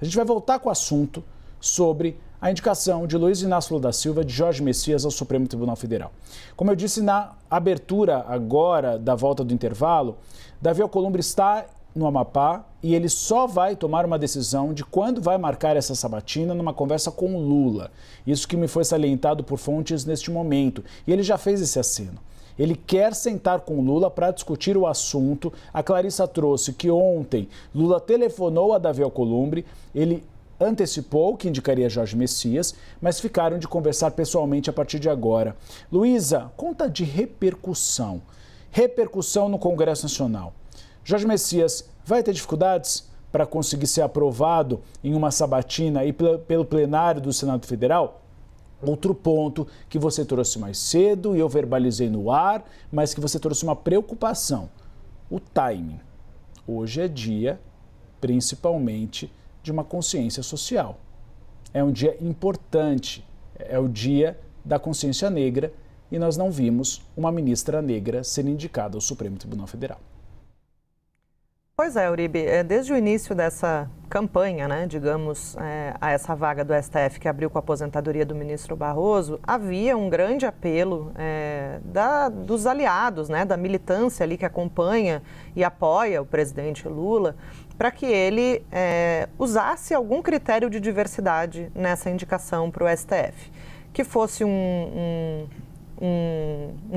A gente vai voltar com o assunto sobre a indicação de Luiz Inácio Lula da Silva de Jorge Messias ao Supremo Tribunal Federal. Como eu disse na abertura agora da volta do intervalo, Davi Alcolumbre está no Amapá e ele só vai tomar uma decisão de quando vai marcar essa sabatina numa conversa com o Lula. Isso que me foi salientado por fontes neste momento. E ele já fez esse aceno. Ele quer sentar com o Lula para discutir o assunto. A Clarissa trouxe que ontem Lula telefonou a Davi Alcolumbre, ele antecipou que indicaria Jorge Messias, mas ficaram de conversar pessoalmente a partir de agora. Luísa, conta de repercussão. Repercussão no Congresso Nacional. Jorge Messias vai ter dificuldades para conseguir ser aprovado em uma sabatina e pelo plenário do Senado Federal? Outro ponto que você trouxe mais cedo e eu verbalizei no ar, mas que você trouxe uma preocupação, o timing. Hoje é dia, principalmente, de uma consciência social. É um dia importante, é o dia da consciência negra e nós não vimos uma ministra negra ser indicada ao Supremo Tribunal Federal. Pois é, Uribe, desde o início dessa campanha, digamos, a essa vaga do STF que abriu com a aposentadoria do ministro Barroso, havia um grande apelo dos aliados, da militância ali que acompanha e apoia o presidente Lula, para que ele usasse algum critério de diversidade nessa indicação para o STF, que fosse um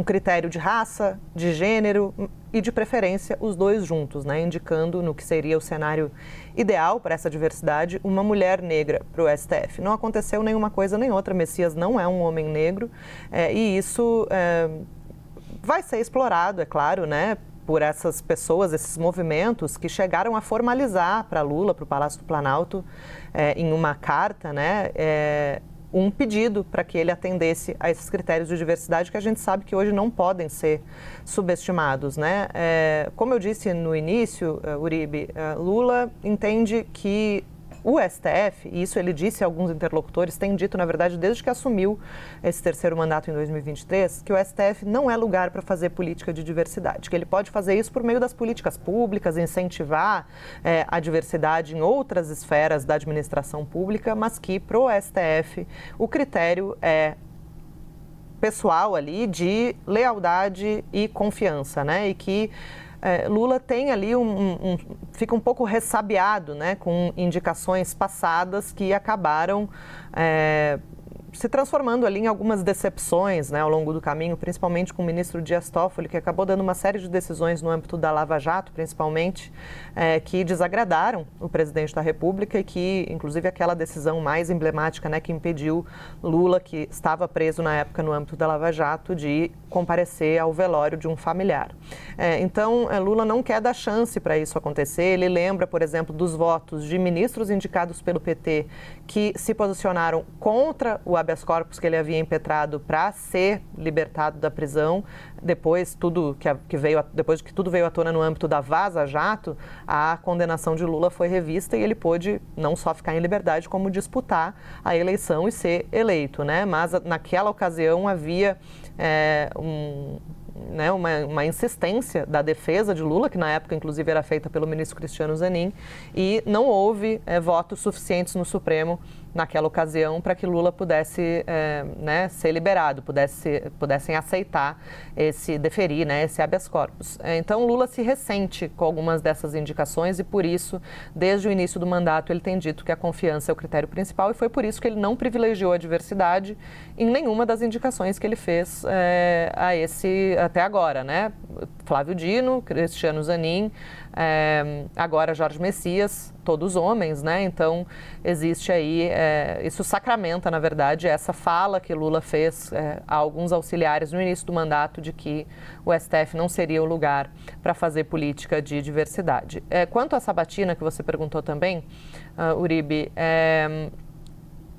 critério de raça, de gênero e de preferência os dois juntos, indicando no que seria o cenário ideal para essa diversidade uma mulher negra para o STF. Não aconteceu nenhuma coisa nem outra, Messias não é um homem negro e isso vai ser explorado, é claro, por essas pessoas, esses movimentos que chegaram a formalizar para Lula, para o Palácio do Planalto, em uma carta, um pedido para que ele atendesse a esses critérios de diversidade que a gente sabe que hoje não podem ser subestimados, Como eu disse no início, Uribe, Lula entende que o STF, e isso ele disse a alguns interlocutores, tem dito, na verdade, desde que assumiu esse terceiro mandato em 2023, que o STF não é lugar para fazer política de diversidade, que ele pode fazer isso por meio das políticas públicas, incentivar a diversidade em outras esferas da administração pública, mas que para o STF o critério é pessoal ali de lealdade e confiança, e que Lula tem ali fica um pouco ressabiado, com indicações passadas que acabaram se transformando ali em algumas decepções, ao longo do caminho, principalmente com o ministro Dias Toffoli, que acabou dando uma série de decisões no âmbito da Lava Jato, principalmente, que desagradaram o presidente da República e que, inclusive, aquela decisão mais emblemática, que impediu Lula, que estava preso na época no âmbito da Lava Jato, de comparecer ao velório de um familiar. Então, Lula não quer dar chance para isso acontecer. Ele lembra, por exemplo, dos votos de ministros indicados pelo PT que se posicionaram contra o habeas corpus que ele havia impetrado para ser libertado da prisão. Depois depois que tudo veio à tona no âmbito da Vaza Jato, a condenação de Lula foi revista e ele pôde não só ficar em liberdade, como disputar a eleição e ser eleito, Mas naquela ocasião havia uma insistência da defesa de Lula, que na época, inclusive, era feita pelo ministro Cristiano Zanin, e não houve votos suficientes no Supremo naquela ocasião para que Lula pudesse ser liberado, pudessem aceitar deferir esse habeas corpus. Então, Lula se ressente com algumas dessas indicações e, por isso, desde o início do mandato, ele tem dito que a confiança é o critério principal e foi por isso que ele não privilegiou a diversidade em nenhuma das indicações que ele fez até agora, Flávio Dino, Cristiano Zanin, agora Jorge Messias, todos homens, Então, existe aí, isso sacramenta, na verdade, essa fala que Lula fez a alguns auxiliares no início do mandato de que o STF não seria o lugar para fazer política de diversidade. Quanto à sabatina, que você perguntou também, Uribe,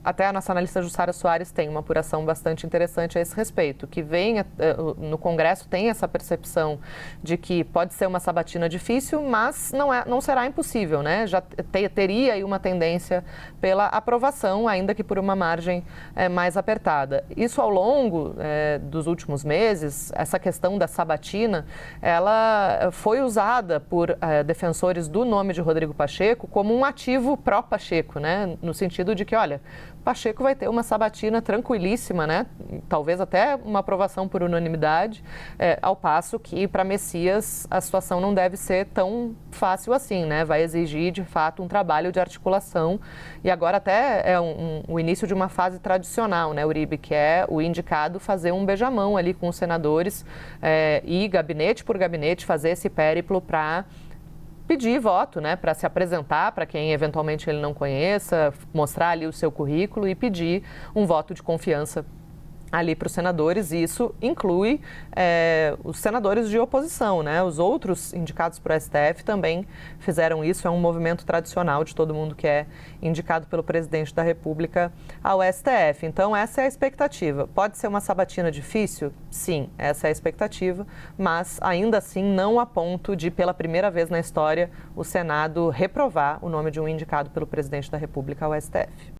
até a nossa analista Jussara Soares tem uma apuração bastante interessante a esse respeito, que vem no Congresso tem essa percepção de que pode ser uma sabatina difícil, mas não será impossível, né? Já teria aí uma tendência pela aprovação, ainda que por uma margem mais apertada. Isso ao longo dos últimos meses, essa questão da sabatina, ela foi usada por defensores do nome de Rodrigo Pacheco como um ativo pró-Pacheco, né? No sentido de que, olha, Pacheco vai ter uma sabatina tranquilíssima, né? Talvez até uma aprovação por unanimidade, ao passo que para Messias a situação não deve ser tão fácil assim, né? Vai exigir, de fato, um trabalho de articulação e agora até é o início de uma fase tradicional, né, Uribe, que é o indicado fazer um beijamão ali com os senadores e gabinete por gabinete fazer esse périplo para pedir voto, né, para se apresentar para quem eventualmente ele não conheça, mostrar ali o seu currículo e pedir um voto de confiança ali para os senadores, e isso inclui os senadores de oposição, né? Os outros indicados para o STF também fizeram isso, é um movimento tradicional de todo mundo que é indicado pelo presidente da República ao STF. Então, essa é a expectativa. Pode ser uma sabatina difícil? Sim, essa é a expectativa, mas ainda assim não a ponto de, pela primeira vez na história, o Senado reprovar o nome de um indicado pelo presidente da República ao STF.